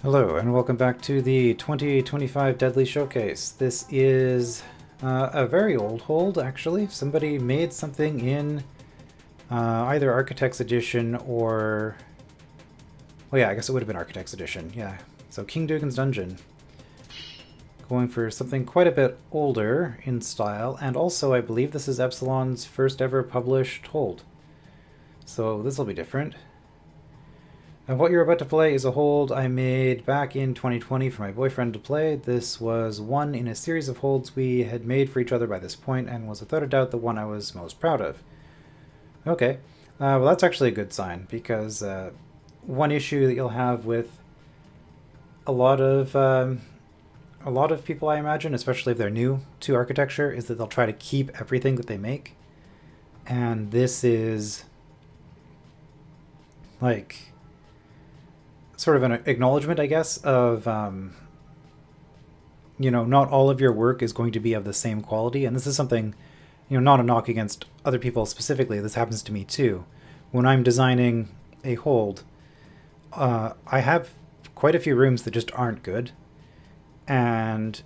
Hello, and welcome back to the 2025 Deadly Showcase. This is a very old hold, actually. Somebody made something in either Architect's Edition or... Well, yeah, I guess it would have been Architect's Edition, yeah. So King Dugan's Dungeon. Going for something quite a bit older in style, and also I believe this is Epsilon's first ever published hold. So this will be different. And what you're about to play is a hold I made back in 2020 for my boyfriend to play. This was one in a series of holds we had made for each other by this point, and was without a doubt the one I was most proud of. Okay, well that's actually a good sign, because one issue that you'll have with a lot of people, I imagine, especially if they're new to architecture, is that they'll try to keep everything that they make. And this is like sort of an acknowledgement, I guess, of not all of your work is going to be of the same quality. And this is something, not a knock against other people specifically. This happens to me too. When I'm designing a hold, I have quite a few rooms that just aren't good. And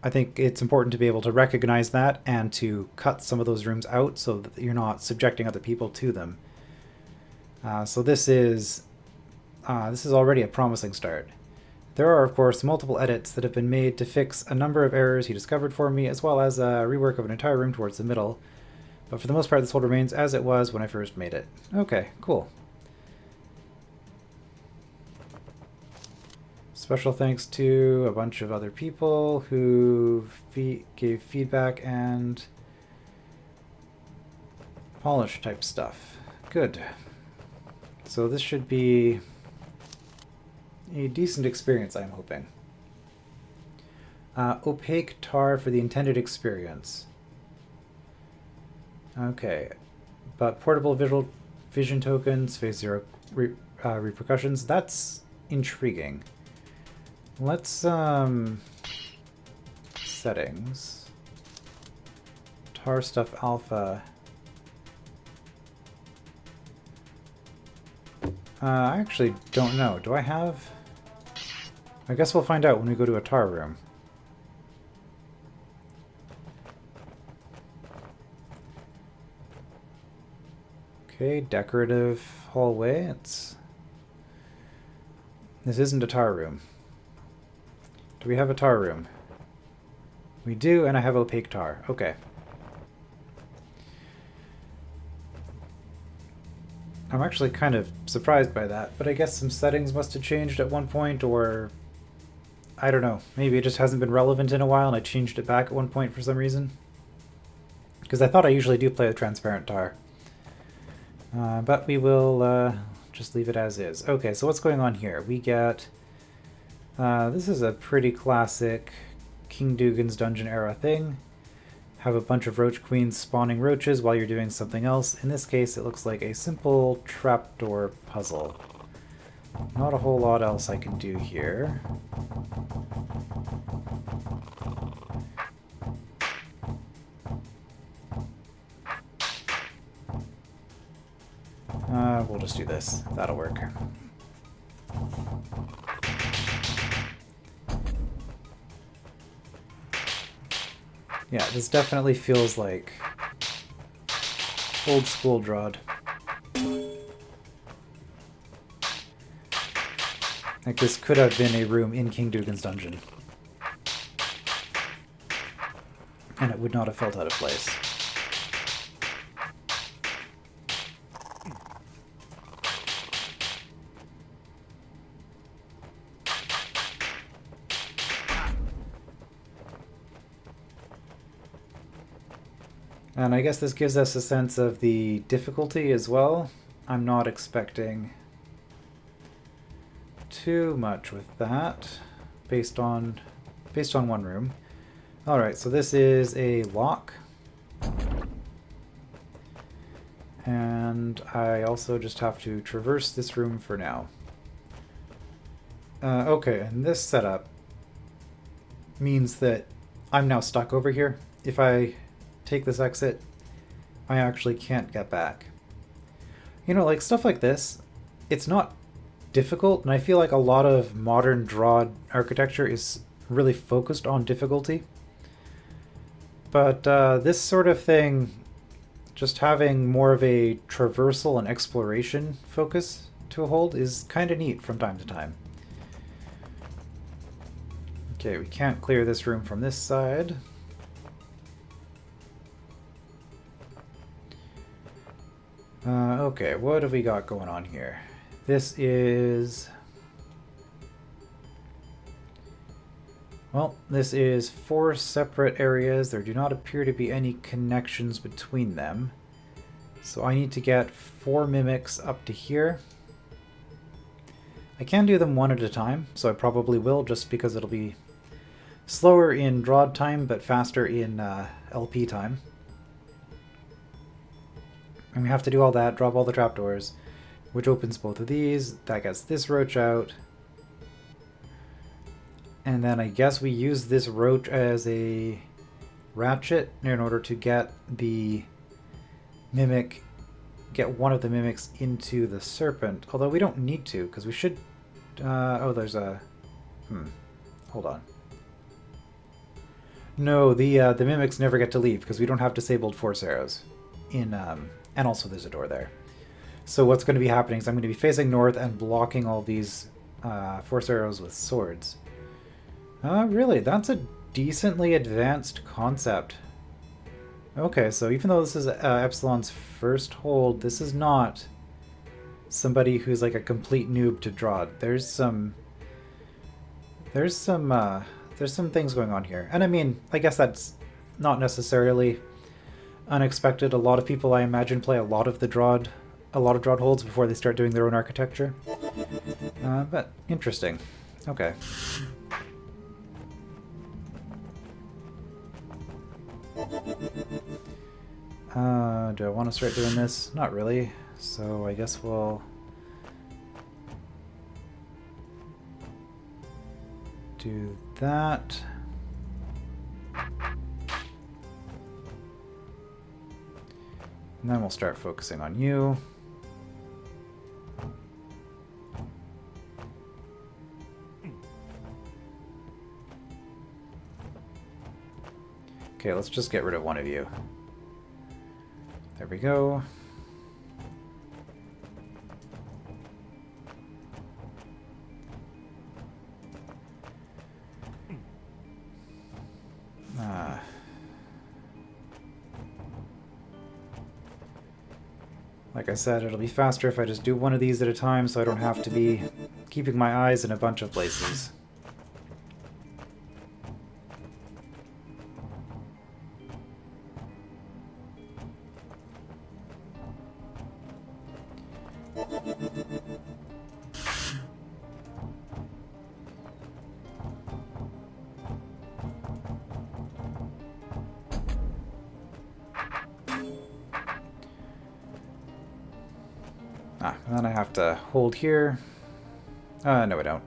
I think it's important to be able to recognize that and to cut some of those rooms out so that you're not subjecting other people to them. So this is already a promising start. There are, of course, multiple edits that have been made to fix a number of errors he discovered for me, as well as a rework of an entire room towards the middle. But for the most part, this hold remains as it was when I first made it. Okay, cool. Special thanks to a bunch of other people who gave feedback and polish type stuff. Good. So this should be a decent experience, I'm hoping. Opaque tar for the intended experience. Okay, but portable visual vision tokens face zero repercussions. That's intriguing. Let's settings. Tar stuff alpha. I actually don't know. Do I have... I guess we'll find out when we go to a tar room. Okay, decorative hallway. This isn't a tar room. Do we have a tar room? We do, and I have opaque tar. Okay. I'm actually kind of surprised by that, but I guess some settings must have changed at one point, or... I don't know. Maybe it just hasn't been relevant in a while and I changed it back at one point for some reason. Because I thought I usually do play with transparent tar. But we will just leave it as is. Okay, so what's going on here? We get... this is a pretty classic King Dugan's Dungeon era thing. Have a bunch of roach queens spawning roaches while you're doing something else. In this case, it looks like a simple trapdoor puzzle. Not a whole lot else I can do here. We'll just do this. That'll work. Yeah, this definitely feels like old school DROD. Like this could have been a room in King Dugan's Dungeon. And it would not have felt out of place. And I guess this gives us a sense of the difficulty as well. I'm not expecting too much with that, based on one room. Alright, so this is a lock. And I also just have to traverse this room for now. Okay, and this setup means that I'm now stuck over here. If I take this exit, I actually can't get back. Like stuff like this, it's not difficult, and I feel like a lot of modern DROD architecture is really focused on difficulty. But this sort of thing, just having more of a traversal and exploration focus to a hold is kind of neat from time to time. Okay, we can't clear this room from this side. Okay, what have we got going on here? This is... Well, this is 4 separate areas. There do not appear to be any connections between them. So I need to get 4 mimics up to here. I can do them one at a time, so I probably will, just because it'll be slower in DROD time, but faster in LP time. And we have to do all that, drop all the trapdoors, which opens both of these. That gets this roach out. And then I guess we use this roach as a ratchet in order to get the mimic, get one of the mimics into the serpent. Although we don't need to, because we should... oh, there's a... hold on. No, the mimics never get to leave, because we don't have disabled force arrows in... and also there's a door there. So what's going to be happening is I'm going to be facing north and blocking all these force arrows with swords. Really, that's a decently advanced concept. Okay, so even though this is Epsilon's first hold, this is not somebody who's like a complete noob to DROD. There's some things going on here. And I mean, I guess that's not necessarily unexpected. A lot of people, I imagine, play a lot of DROD holds before they start doing their own architecture. But interesting. Okay. Do I want to start doing this? Not really. So I guess we'll do that. And then we'll start focusing on you. Okay, let's just get rid of one of you. There we go. Like I said, it'll be faster if I just do one of these at a time, so I don't have to be keeping my eyes in a bunch of places. And then I have to hold here. No I don't.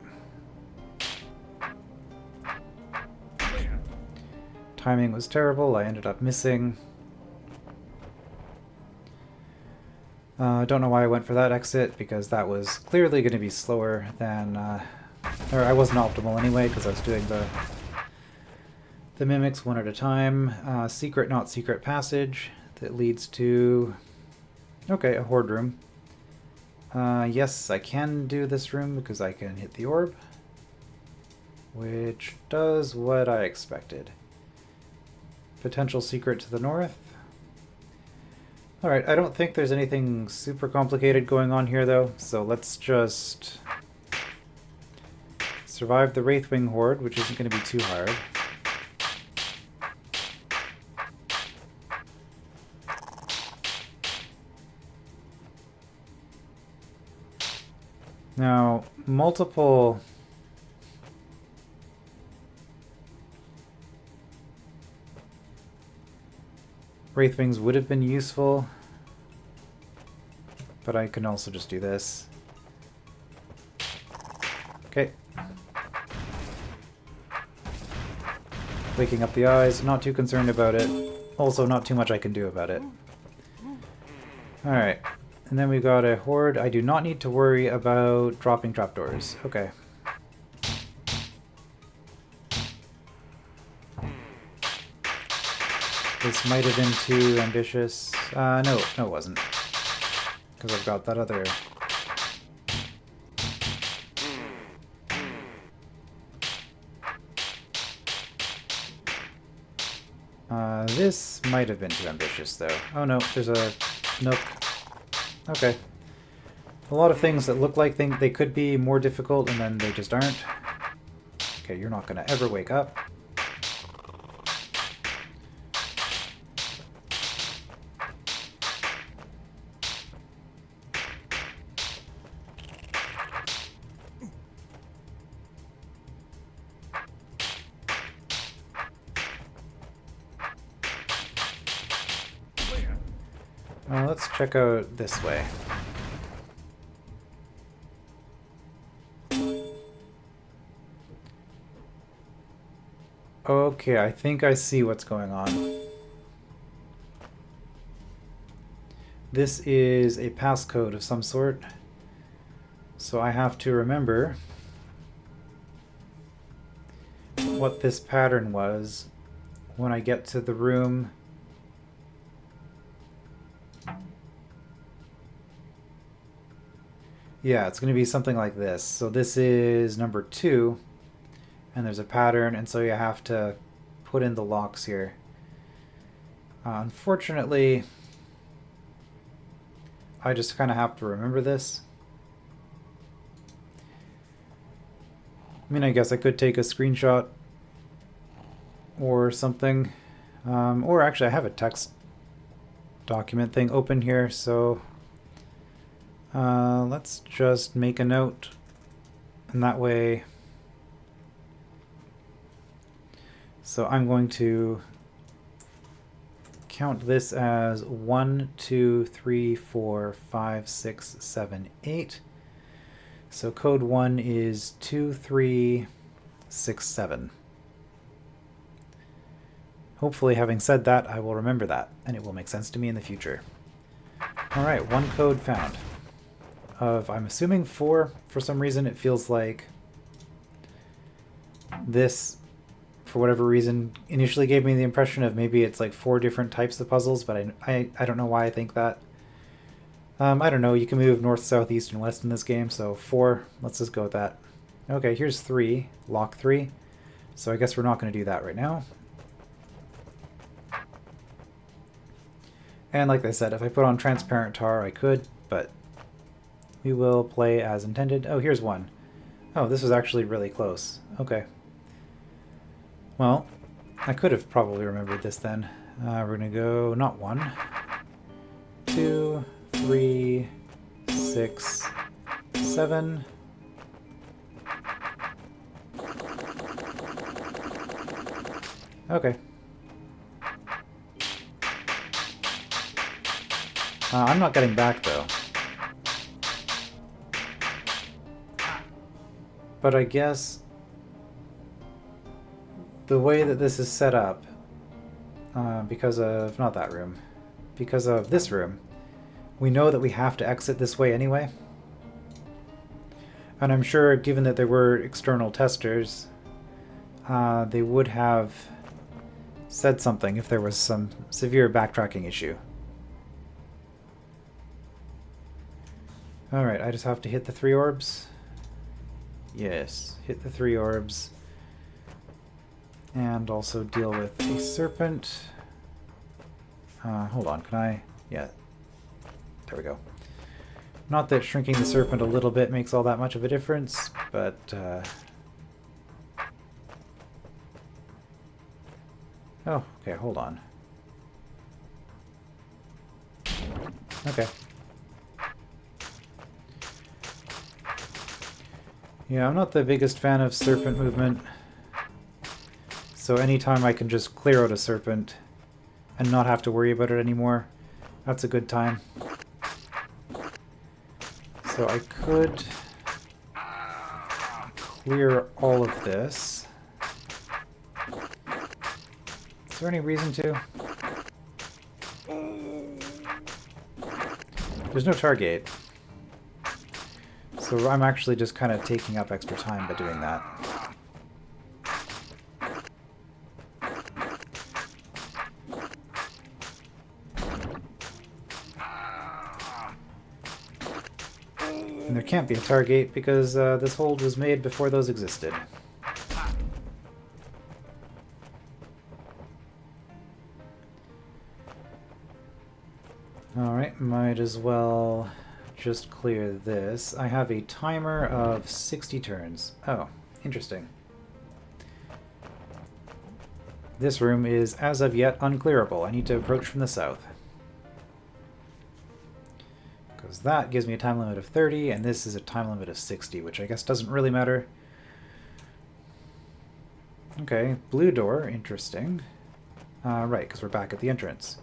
Timing was terrible, I ended up missing. I don't know why I went for that exit, because that was clearly going to be slower than... or I wasn't optimal anyway, because I was doing the mimics one at a time. Secret, not secret passage that leads to... Okay, a horde room. Yes, I can do this room because I can hit the orb, which does what I expected. Potential secret to the north. Alright, I don't think there's anything super complicated going on here though, so let's just survive the Wraithwing Horde, which isn't going to be too hard. Now, multiple Wraithwings would have been useful, but I can also just do this. Okay. Waking up the eyes, not too concerned about it. Also, not too much I can do about it. Alright. And then we got a horde. I do not need to worry about dropping trapdoors. Okay. This might have been too ambitious. No, it wasn't. Because I've got that other... this might have been too ambitious, though. Oh no, there's a... Nope. Okay. A lot of things that look like they could be more difficult, and then they just aren't. Okay, you're not gonna ever wake up. Let's check out this way. Okay, I think I see what's going on. This is a passcode of some sort. So I have to remember what this pattern was when I get to the room. Yeah, it's going to be something like this. So this is number 2, and there's a pattern, and so you have to put in the locks here. Unfortunately, I just kind of have to remember this. I mean, I guess I could take a screenshot or something. Or actually, I have a text document thing open here, so... let's just make a note, and that way, so I'm going to count this as 1, 2, 3, 4, 5, 6, 7, 8. So code 1 is 2, 3, 6, 7. Hopefully, having said that, I will remember that, and it will make sense to me in the future. Alright, one code found. Of, I'm assuming 4. For some reason, it feels like this, for whatever reason, initially gave me the impression of maybe it's like 4 different types of puzzles, but I don't know why I think that. I don't know, you can move north, south, east, and west in this game, so 4, let's just go with that. Okay, here's 3, lock 3, so I guess we're not going to do that right now. And like I said, if I put on transparent tar, I could, but we will play as intended. Oh, here's 1. Oh, this was actually really close. Okay. Well, I could have probably remembered this then. We're going to go, not 1, 2, 3, 6, 7. Okay. I'm not getting back, though. But I guess the way that this is set up, because of, not that room, because of this room, we know that we have to exit this way anyway. And I'm sure, given that there were external testers, they would have said something if there was some severe backtracking issue. Alright, I just have to hit the 3 orbs. Yes, hit the 3 orbs. And also deal with a serpent. Hold on, can I? Yeah. There we go. Not that shrinking the serpent a little bit makes all that much of a difference, but... Oh, okay, hold on. Okay. Yeah, I'm not the biggest fan of serpent movement. So anytime I can just clear out a serpent and not have to worry about it anymore, that's a good time. So I could clear all of this. Is there any reason to? There's no target. So I'm actually just kind of taking up extra time by doing that. And there can't be a target because this hold was made before those existed. Alright, might as well just clear this. I have a timer of 60 turns. Oh, interesting. This room is, as of yet, unclearable. I need to approach from the south. Because that gives me a time limit of 30, and this is a time limit of 60, which I guess doesn't really matter. Okay, blue door, interesting. Right, because we're back at the entrance.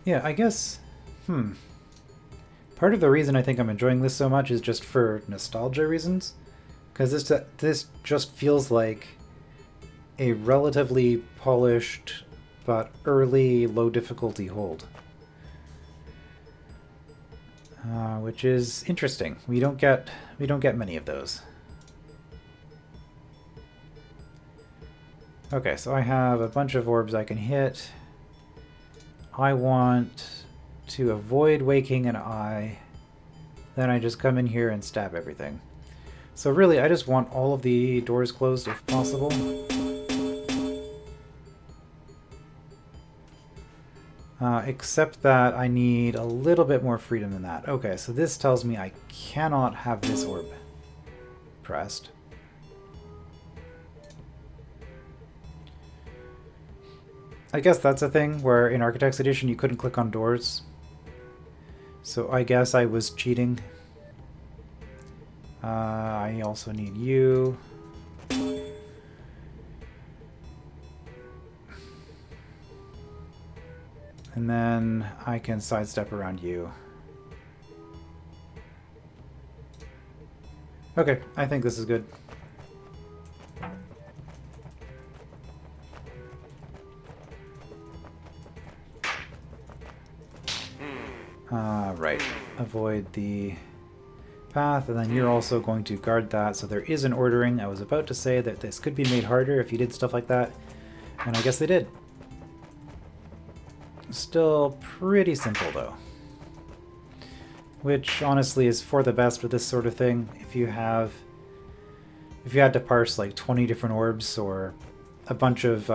Yeah, I guess... Part of the reason I think I'm enjoying this so much is just for nostalgia reasons. Because this just feels like a relatively polished but early low difficulty hold. Which is interesting. We don't get many of those. Okay, so I have a bunch of orbs I can hit. I want to avoid waking an eye. Then I just come in here and stab everything. So really, I just want all of the doors closed if possible. Except that I need a little bit more freedom than that. Okay, so this tells me I cannot have this orb pressed. I guess that's a thing where in Architect's Edition you couldn't click on doors. So I guess I was cheating. I also need you. And then I can sidestep around you. Okay, I think this is good. Right. Avoid the path, and then you're also going to guard that, so there is an ordering. I was about to say that this could be made harder if you did stuff like that, and I guess they did. Still pretty simple, though. Which, honestly, is for the best with this sort of thing. If you had to parse like 20 different orbs, or a bunch of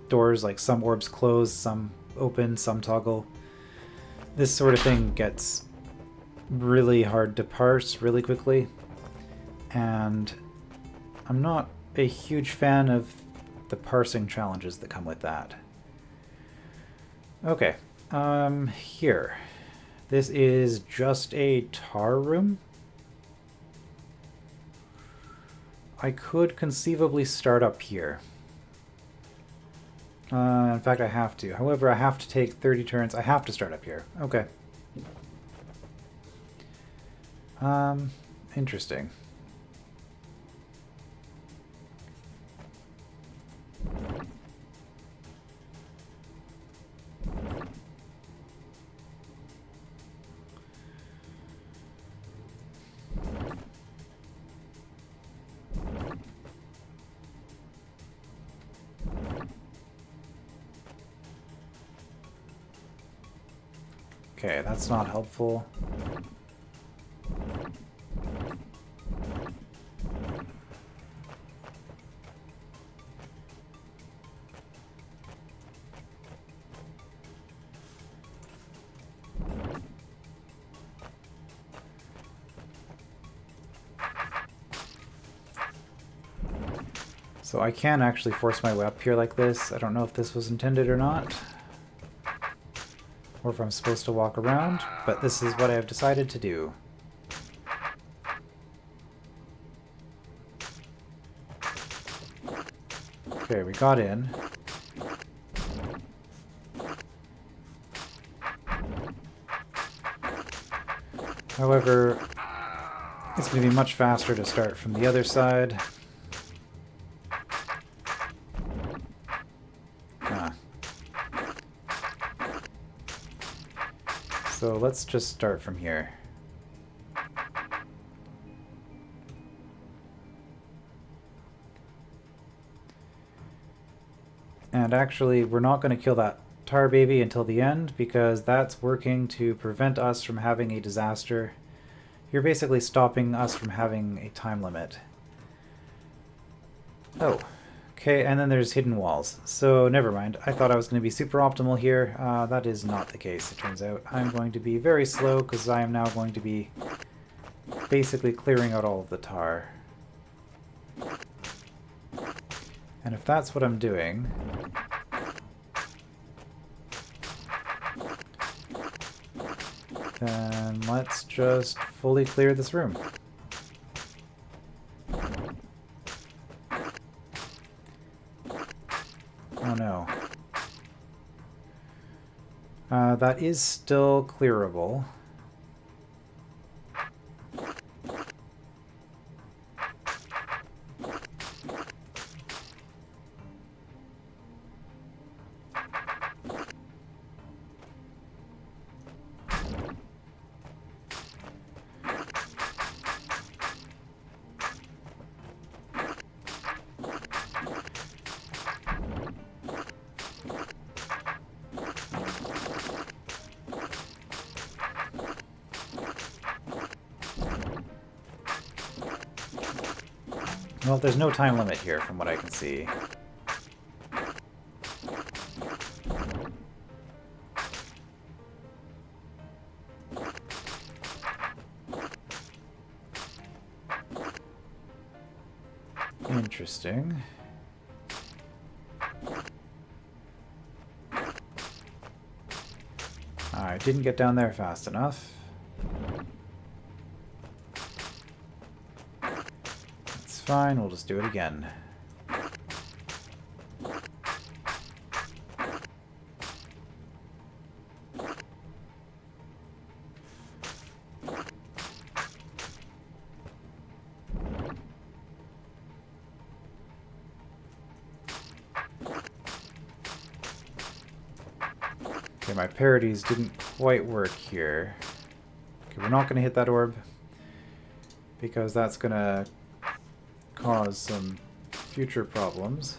doors, like some orbs close, some open, some toggle, this sort of thing gets really hard to parse really quickly, and I'm not a huge fan of the parsing challenges that come with that. Okay, here. This is just a tar room. I could conceivably start up here. In fact, I have to. However, I have to take 30 turns. I have to start up here. Okay. Interesting. Okay, that's not helpful. So I can actually force my way up here like this. I don't know if this was intended or not, or if I'm supposed to walk around, but this is what I have decided to do. Okay, we got in. However, it's going to be much faster to start from the other side. So let's just start from here. And actually, we're not going to kill that tar baby until the end, because that's working to prevent us from having a disaster. You're basically stopping us from having a time limit. Oh, okay, and then there's hidden walls. So never mind. I thought I was going to be super optimal here. That is not the case, it turns out. I'm going to be very slow, because I am now going to be basically clearing out all of the tar. And if that's what I'm doing, then let's just fully clear this room. Oh no. That is still clearable. Well, there's no time limit here from what I can see. Interesting. I didn't get down there fast enough. It's fine, we'll just do it again. Okay, my parodies didn't quite work here. Okay, we're not going to hit that orb, because that's going to cause some future problems.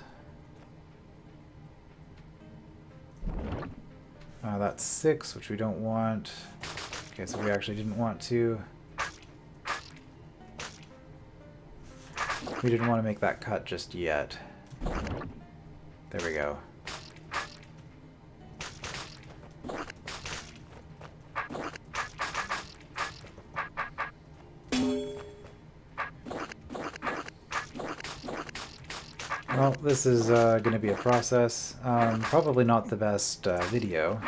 That's 6, which we don't want. Okay, so we actually didn't want to. We didn't want to make that cut just yet. There we go. Well, this is going to be a process. Probably not the best video.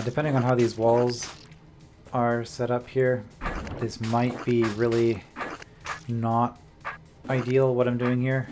Depending on how these walls are set up here, this might be really not ideal what I'm doing here.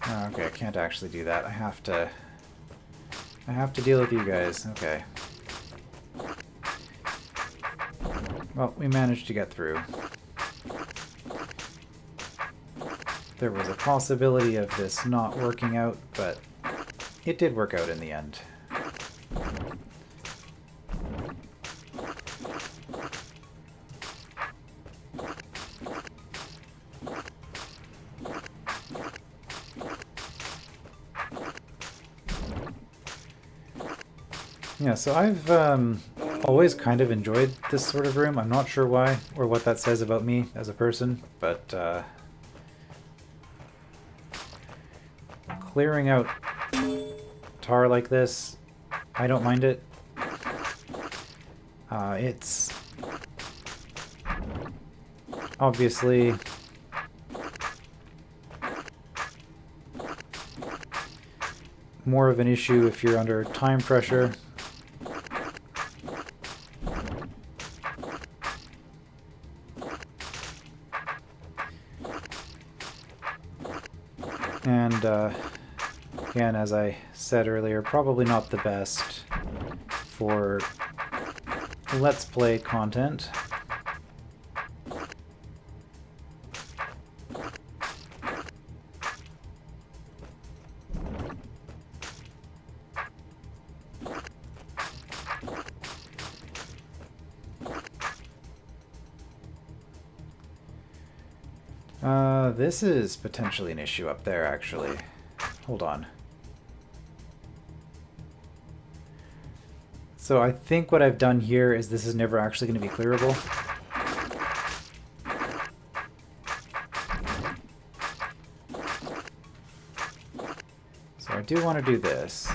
Oh, okay, I can't actually do that. I have to deal with you guys. Okay. Well, we managed to get through. There was a possibility of this not working out, but it did work out in the end. Yeah, so I've always kind of enjoyed this sort of room. I'm not sure why, or what that says about me as a person, but clearing out tar like this, I don't mind it. It's more of an issue if you're under time pressure. And again, as I said earlier, probably not the best for Let's Play content. This is potentially an issue up there, actually. Hold on. So I think what I've done here is this is never actually going to be clearable. So I do want to do this.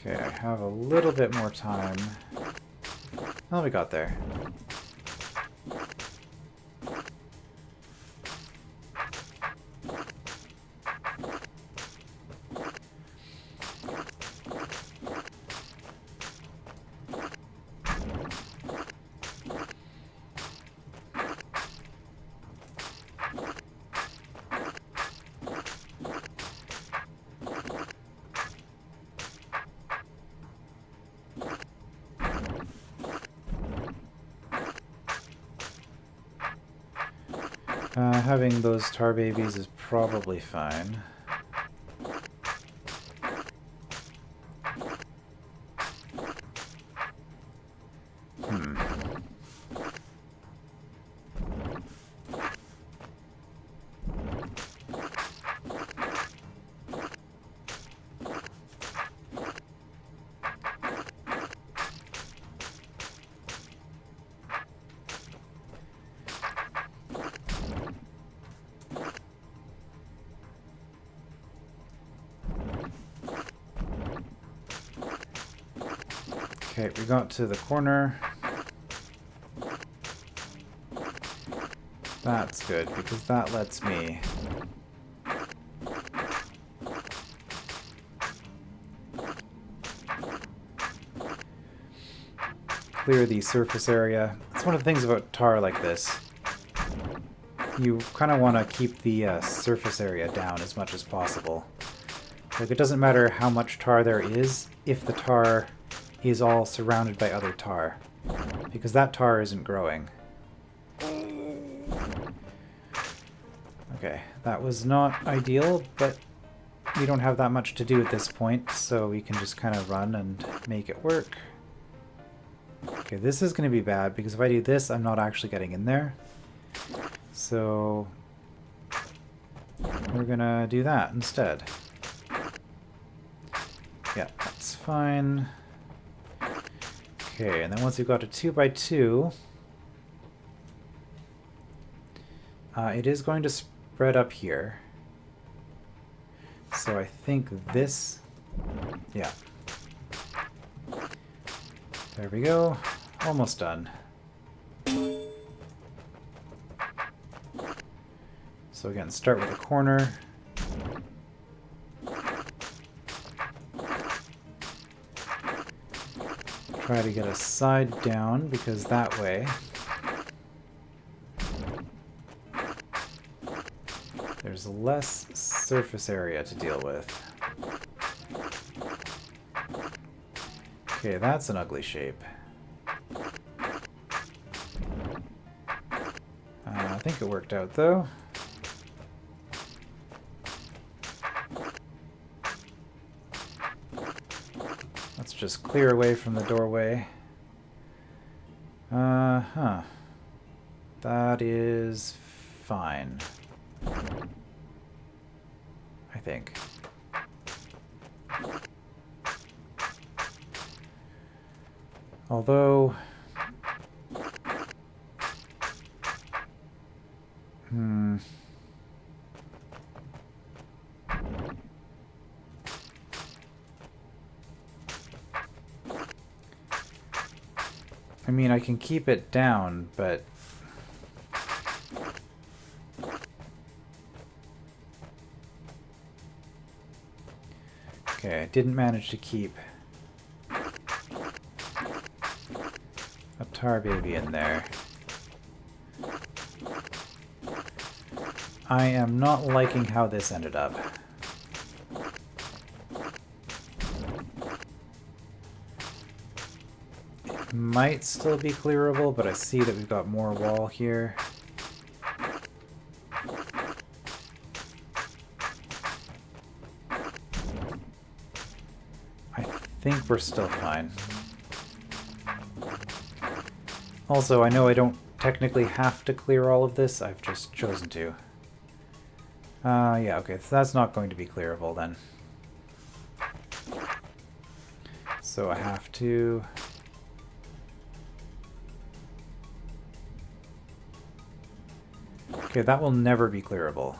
Okay, I have a little bit more time. Oh, we got there. Having those tar babies is probably fine. Okay, we got to the corner. That's good, because that lets me clear the surface area. That's one of the things about tar like this. You kind of want to keep the surface area down as much as possible. Like, it doesn't matter how much tar there is if the tar is all surrounded by other tar, because that tar isn't growing. Okay, that was not ideal, but we don't have that much to do at this point, so we can just kind of run and make it work. Okay, this is going to be bad, because if I do this, I'm not actually getting in there. So we're going to do that instead. Yeah, that's fine. Okay, and then once we've got a 2x2, it is going to spread up here. So I think this, yeah. There we go. Almost done. So again, start with a corner. Try to get a side down, because that way there's less surface area to deal with. Okay, that's an ugly shape. I think it worked out, though. Let's just clear away from the doorway. That is fine. I think. Although I mean, I can keep it down, but... Okay, I didn't manage to keep a tar baby in there. I am not liking how this ended up. It might still be clearable, but I see that we've got more wall here. I think we're still fine. Also, I know I don't technically have to clear all of this, I've just chosen to. Yeah, okay, so that's not going to be clearable then. So I have to... Okay, that will never be clearable.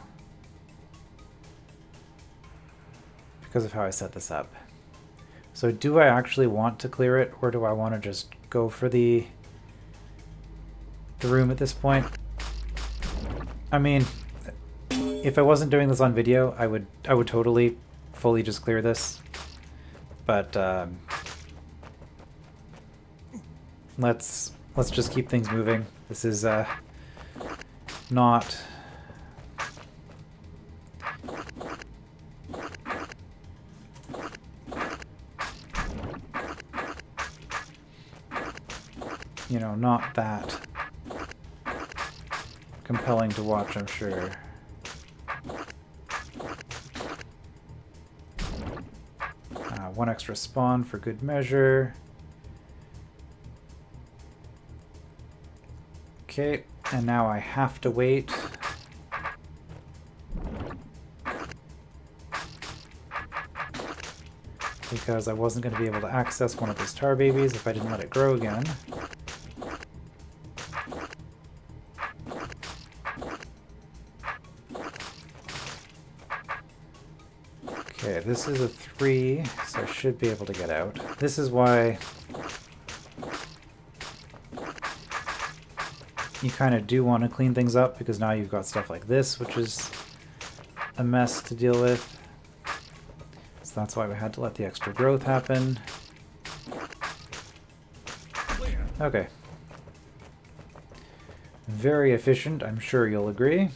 Because of how I set this up. So do I actually want to clear it, or do I want to just go for the room at this point? I mean... If I wasn't doing this on video, I would totally fully just clear this. But let's just keep things moving. This is not not that compelling to watch, I'm sure. One extra spawn for good measure. Okay, and now I have to wait. Because I wasn't going to be able to access one of those tar babies if I didn't let it grow again. Okay, this is a 3, so I should be able to get out. This is why you kind of do want to clean things up, because now you've got stuff like this, which is a mess to deal with. So that's why we had to let the extra growth happen. Okay. Very efficient, I'm sure you'll agree.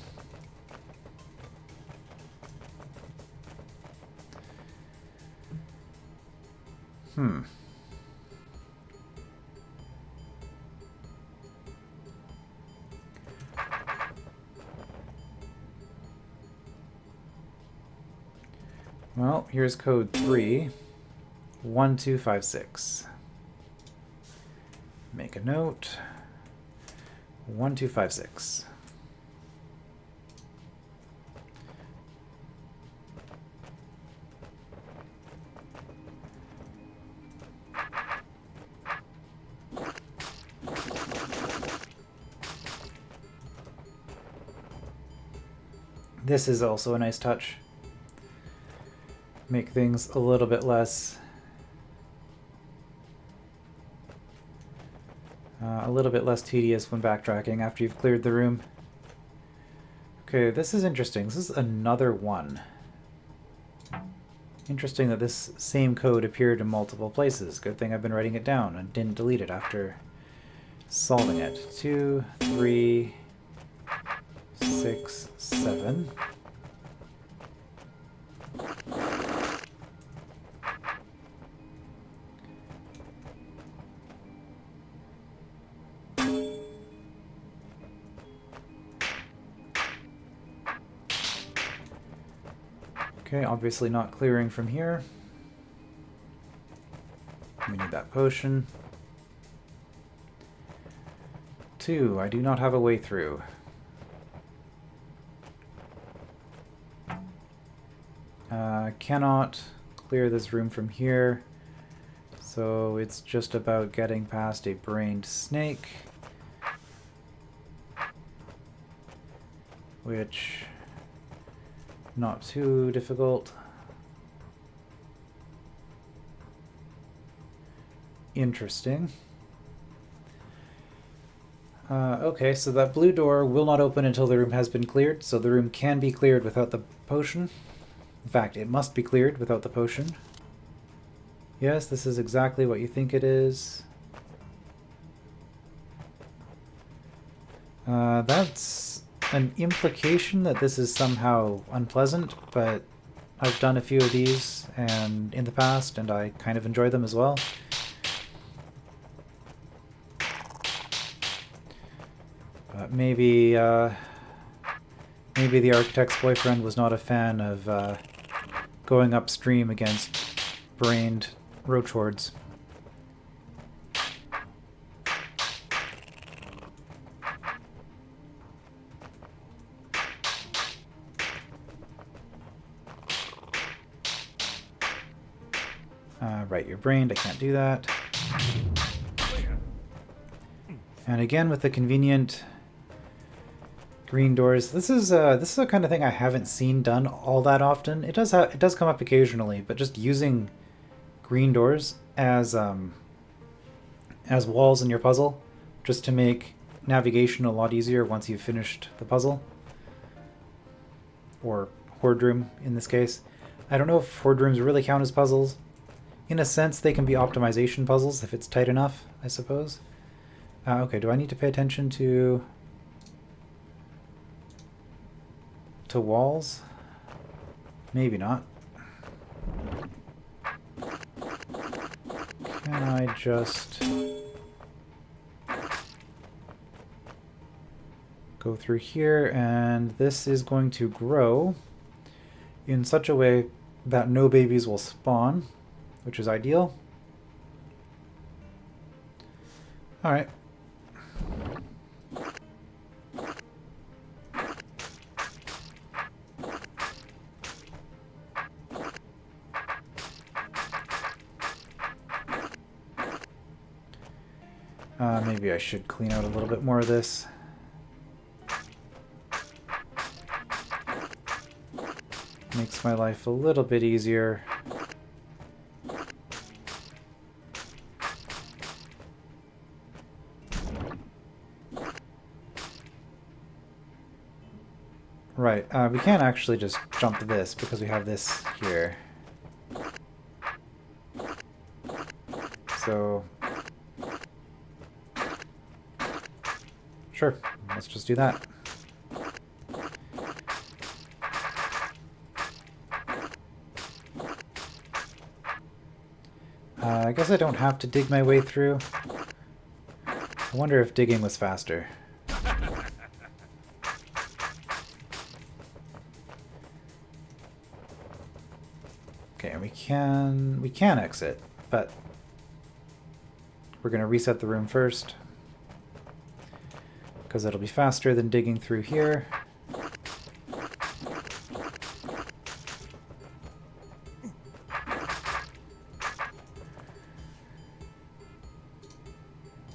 Well, here's code 3, 1256. Make a note. 1256. This is also a nice touch. Make things a little bit less tedious when backtracking after you've cleared the room. Okay, this is interesting. This is another one. Interesting that this same code appeared in multiple places. Good thing I've been writing it down and didn't delete it after solving it. 2, 3, 6, 7. Okay, obviously not clearing from here. We need that potion. 2, I do not have a way through. Cannot clear this room from here, so it's just about getting past a brained snake, which not too difficult. Interesting. Okay, so that blue door will not open until the room has been cleared, so the room can be cleared without the potion. In fact, it must be cleared without the potion. Yes, this is exactly what you think it is. That's an implication that this is somehow unpleasant, but I've done a few of these and in the past, and I kind of enjoy them as well. But maybe maybe the architect's boyfriend was not a fan of going upstream against brained roach hordes. Right, you're brained, I can't do that. And again with the convenient green doors. This is the kind of thing I haven't seen done all that often. It does come up occasionally, but just using green doors as walls in your puzzle, just to make navigation a lot easier once you've finished the puzzle. Or horde room in this case. I don't know if horde rooms really count as puzzles. In a sense, they can be optimization puzzles if it's tight enough, I suppose. Okay, do I need to pay attention to walls? Maybe not. Can I just go through here, and this is going to grow in such a way that no babies will spawn, which is ideal. All right. Maybe I should clean out a little bit more of this. Makes my life a little bit easier. Right, we can't actually just jump this because we have this here. So... sure, let's just do that. I guess I don't have to dig my way through. I wonder if digging was faster. Okay, and we can exit, but we're gonna reset the room first, because it'll be faster than digging through here.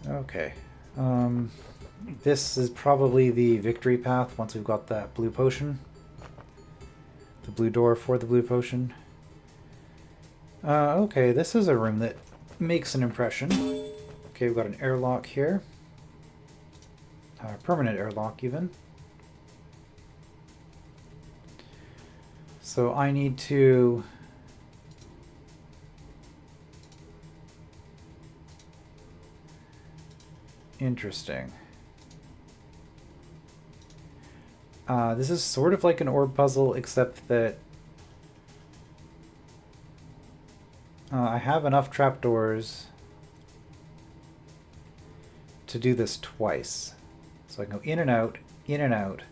Okay. This is probably the victory path once we've got that blue potion. The blue door for the blue potion. Okay, this is a room that makes an impression. Okay, we've got an airlock here. Permanent airlock, even. So I need to... Interesting. This is sort of like an orb puzzle, except that I have enough trapdoors to do this twice. So I can go in and out, in and out,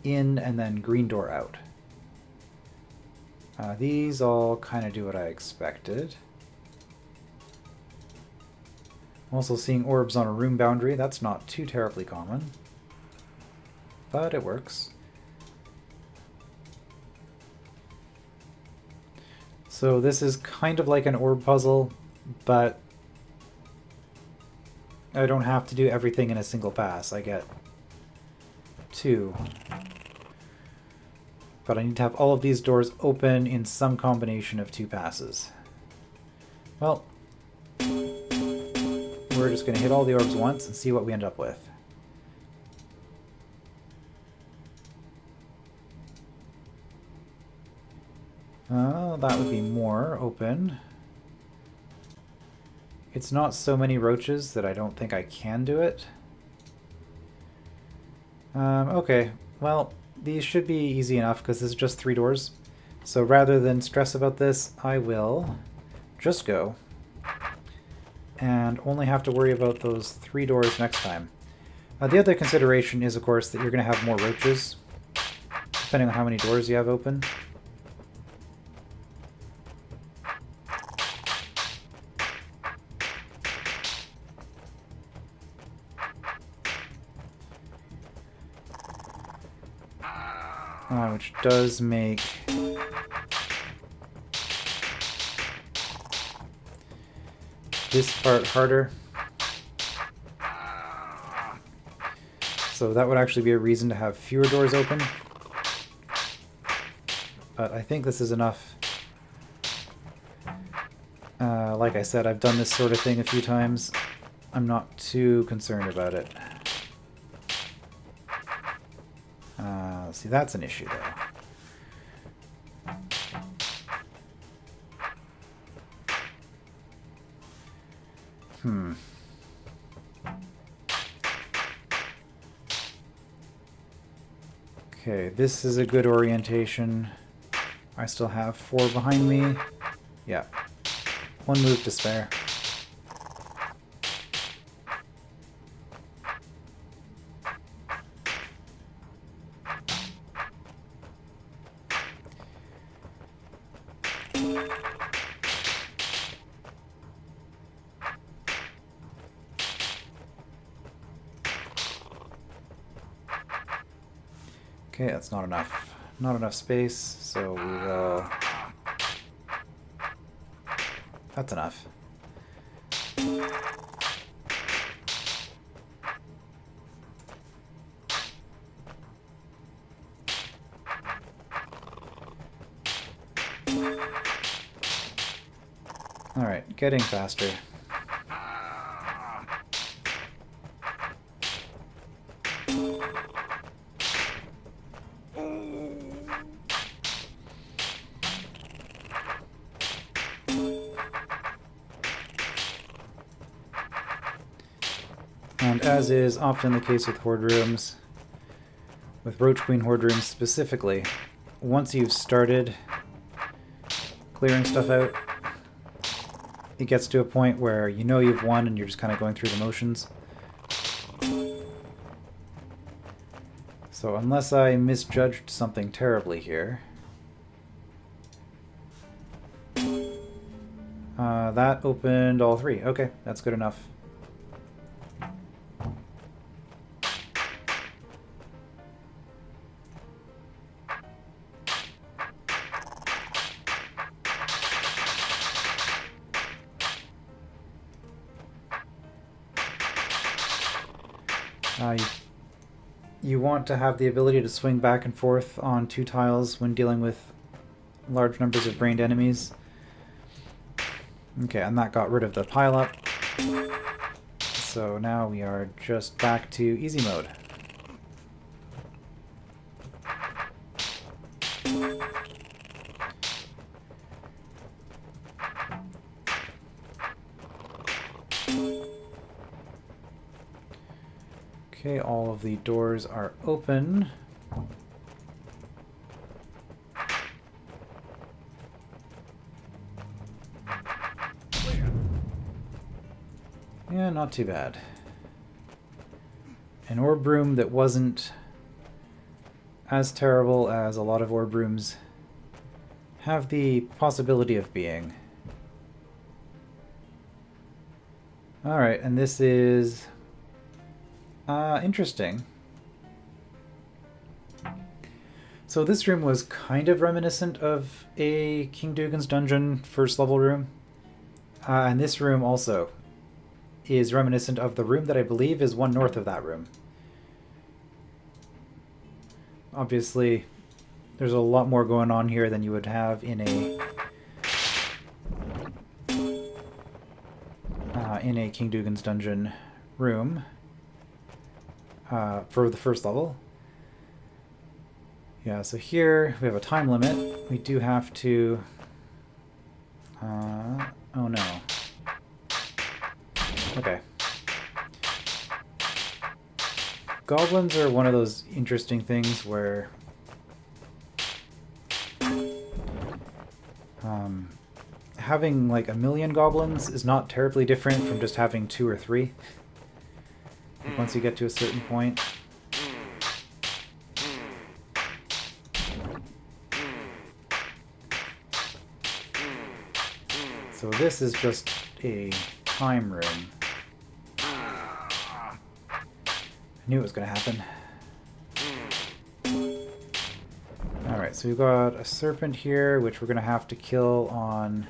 in, and then green door out. These all kind of do what I expected. I'm also seeing orbs on a room boundary. That's not too terribly common, but it works. So this is kind of like an orb puzzle, but I don't have to do everything in a single pass. I get 2. But I need to have all of these doors open in some combination of 2 passes. Well, we're just going to hit all the orbs once and see what we end up with. That would be more open. It's not so many roaches that I don't think I can do it. Okay, well, these should be easy enough because this is just 3 doors. So rather than stress about this, I will just go and only have to worry about those 3 doors next time. The other consideration is, of course, that you're going to have more roaches, depending on how many doors you have open. Which does make this part harder. So that would actually be a reason to have fewer doors open. But I think this is enough. Like I said, I've done this sort of thing a few times. I'm not too concerned about it. See, that's an issue, though. Okay, this is a good orientation. I still have 4 behind me. Yeah. 1 move to spare. Okay, that's not enough. Not enough space, so we will... That's enough. Alright, getting faster. And as is often the case with horde rooms, with Roach Queen horde rooms specifically, once you've started clearing stuff out, it gets to a point where you know you've won and you're just kind of going through the motions. So unless I misjudged something terribly here... that opened all 3. Okay, that's good enough. You want to have the ability to swing back and forth on 2 tiles when dealing with large numbers of brained enemies. Okay, and that got rid of the pile-up. So now we are just back to easy mode. Okay, all of the doors are open. Yeah, not too bad. An orb room that wasn't as terrible as a lot of orb rooms have the possibility of being. Alright, and this is... interesting. So this room was kind of reminiscent of a King Dugan's Dungeon first level room. And this room also is reminiscent of the room that I believe is one north of that room. Obviously, there's a lot more going on here than you would have in a King Dugan's Dungeon room. For the first level. Yeah, so here we have a time limit. We do have to... oh no. Okay. Goblins are one of those interesting things where... having like 1,000,000 goblins is not terribly different from just having 2 or 3. Like once you get to a certain point. So this is just a time room. I knew it was going to happen. Alright, so we've got a serpent here, which we're going to have to kill on...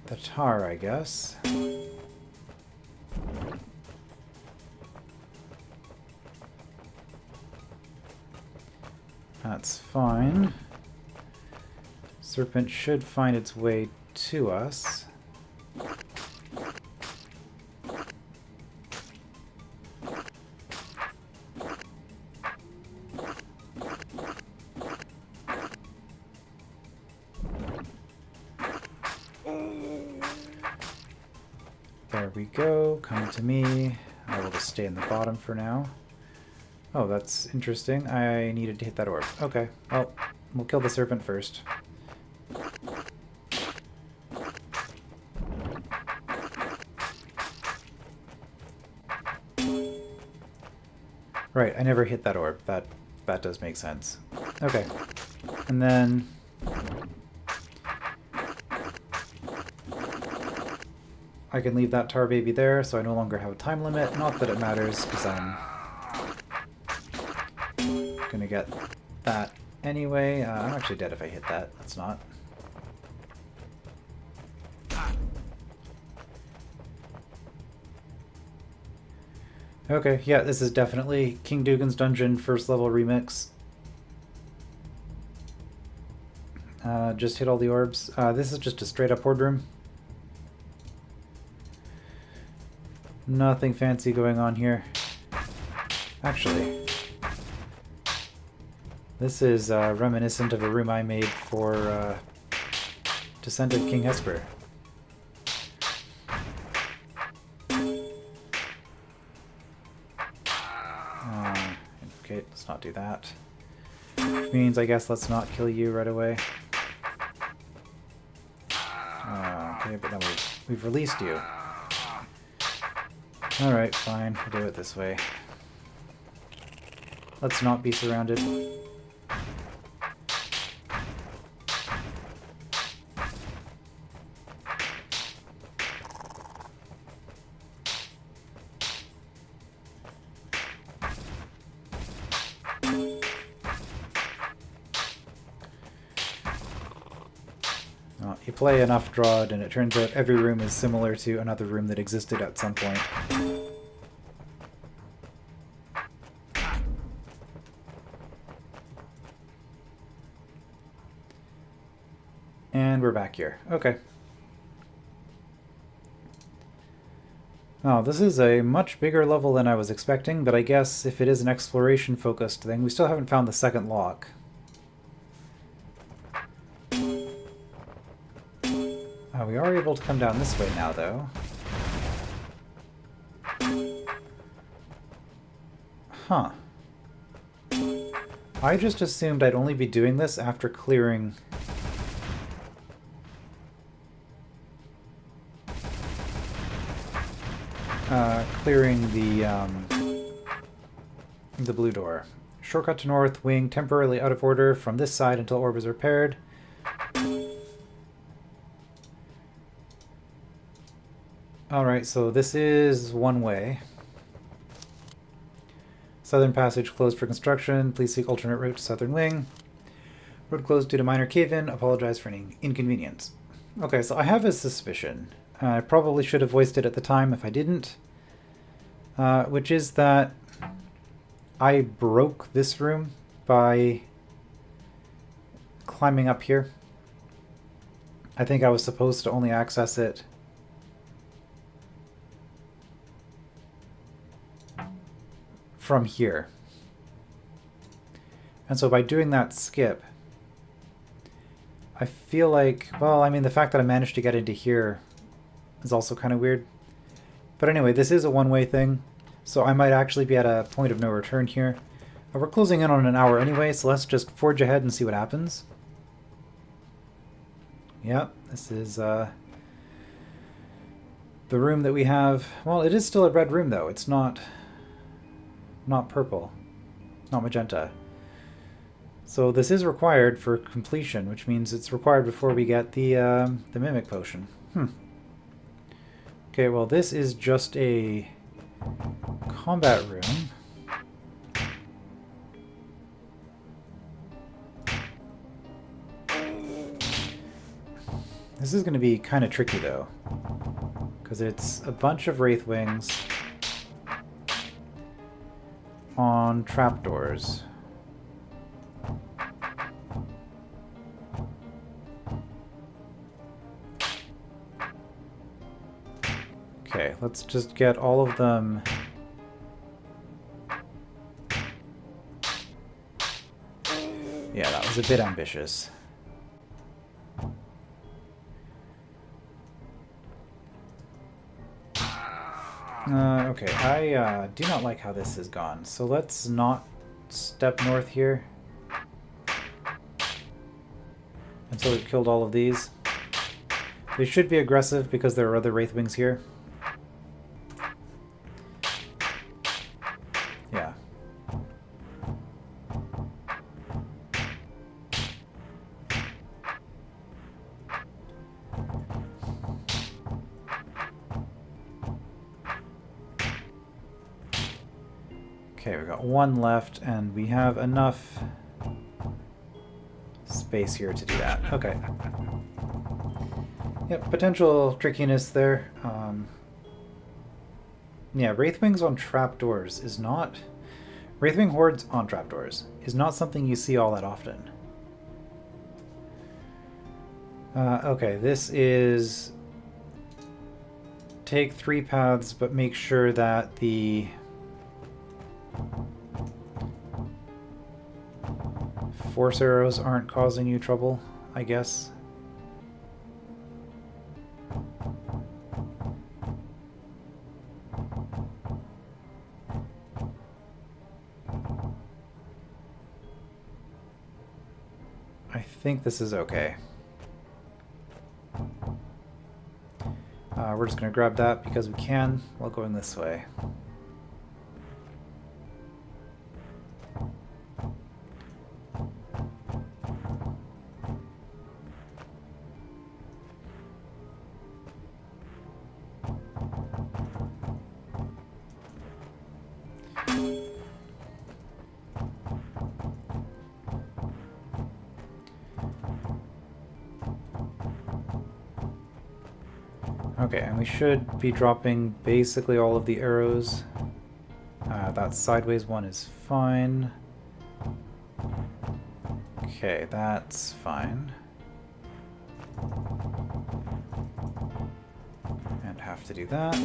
the tar, I guess. That's fine. Serpent should find its way to us. There we go, coming to me. I will just stay in the bottom for now. Oh, that's interesting. I needed to hit that orb. Okay, well, we'll kill the serpent first. Right, I never hit that orb. That does make sense. Okay, and then... I can leave that tar baby there, so I no longer have a time limit. Not that it matters, because I'm gonna get that anyway. I'm actually dead if I hit that. That's not. Okay, yeah, this is definitely King Dugan's Dungeon first level remix. Just hit all the orbs. This is just a straight up horde room. Nothing fancy going on here. Actually, this is reminiscent of a room I made for Descent of King Hesper. Okay, let's not do that. Which means, I guess, let's not kill you right away. Okay, but no, we've released you. Alright, fine. We'll do it this way. Let's not be surrounded. You play enough DROD and it turns out every room is similar to another room that existed at some point. And we're back here. Okay. Oh, this is a much bigger level than I was expecting, but I guess if it is an exploration-focused thing, we still haven't found the second lock. We are able to come down this way now, though. Huh. I just assumed I'd only be doing this after clearing... clearing the blue door. Shortcut to north, wing temporarily out of order from this side until orb is repaired. Alright, so this is one way. Southern passage closed for construction. Please seek alternate route to southern wing. Road closed due to minor cave-in. Apologize for any inconvenience. Okay, so I have a suspicion. I probably should have voiced it at the time if I didn't. Which is that I broke this room by climbing up here. I think I was supposed to only access it from here. And so by doing that skip, I feel like, well, I mean, the fact that I managed to get into here is also kind of weird. But anyway, this is a one-way thing, so I might actually be at a point of no return here. We're closing in on an hour anyway, so let's just forge ahead and see what happens. Yep, this is the room that we have. Well, it is still a red room, though. It's not purple, not magenta. So this is required for completion, which means it's required before we get the Mimic Potion. Okay, well, this is just a combat room. This is going to be kind of tricky, though, because it's a bunch of Wraithwings on trapdoors. Okay, let's just get all of them. Yeah, that was a bit ambitious. Okay, I do not like how this has gone, so let's not step north here until we've killed all of these. They should be aggressive because there are other Wraithwings here. Yeah. Okay, we've got one left, and we have enough space here to do that. Okay. Yep, potential trickiness there. Yeah, Wraithwings on trapdoors is not... Wraithwing hordes on trapdoors is not something you see all that often. Okay, this is... Take 3 paths, but make sure that the... Force arrows aren't causing you trouble, I guess. I think this is okay. We're just going to grab that because we can while going this way. Okay, and we should be dropping basically all of the arrows. That sideways one is fine. Okay, that's fine. And have to do that.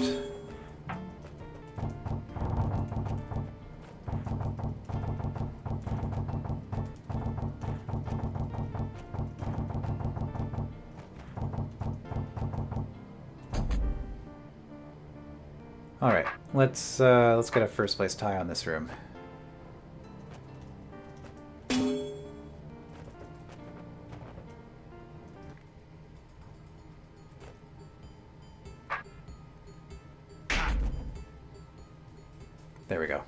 All right, let's get a first place tie on this room. There we go.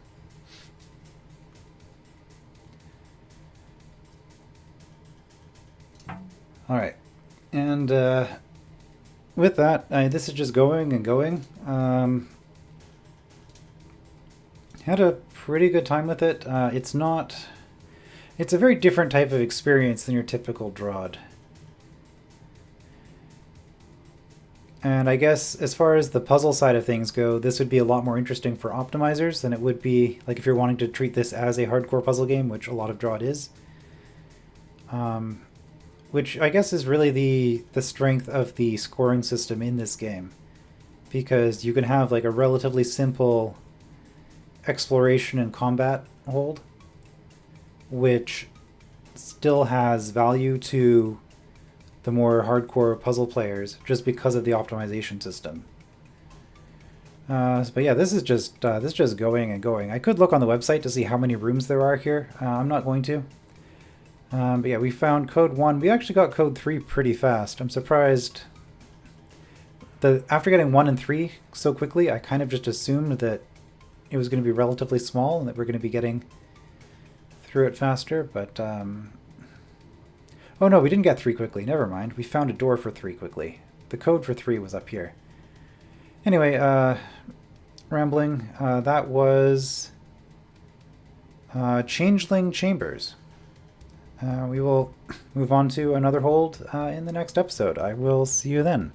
All right, and with that, this is just going and going. Had a pretty good time with it. It's a very different type of experience than your typical DROD. And I guess as far as the puzzle side of things go, this would be a lot more interesting for optimizers than it would be like if you're wanting to treat this as a hardcore puzzle game, which a lot of DROD is. Which I guess is really the strength of the scoring system in this game. Because you can have like a relatively simple exploration and combat hold, which still has value to the more hardcore puzzle players just because of the optimization system. But yeah, this is just going and going. I could look on the website to see how many rooms there are here. I'm not going to. But yeah, we found code 1. We actually got code 3 pretty fast. I'm surprised. After getting 1 and 3 so quickly, I kind of just assumed that it was going to be relatively small and that we're going to be getting through it faster, but oh no, we didn't get 3 quickly. Never mind. We found a door for 3 quickly. The code for 3 was up here. Anyway, rambling. That was Changeling Chambers. We will move on to another hold in the next episode. I will see you then.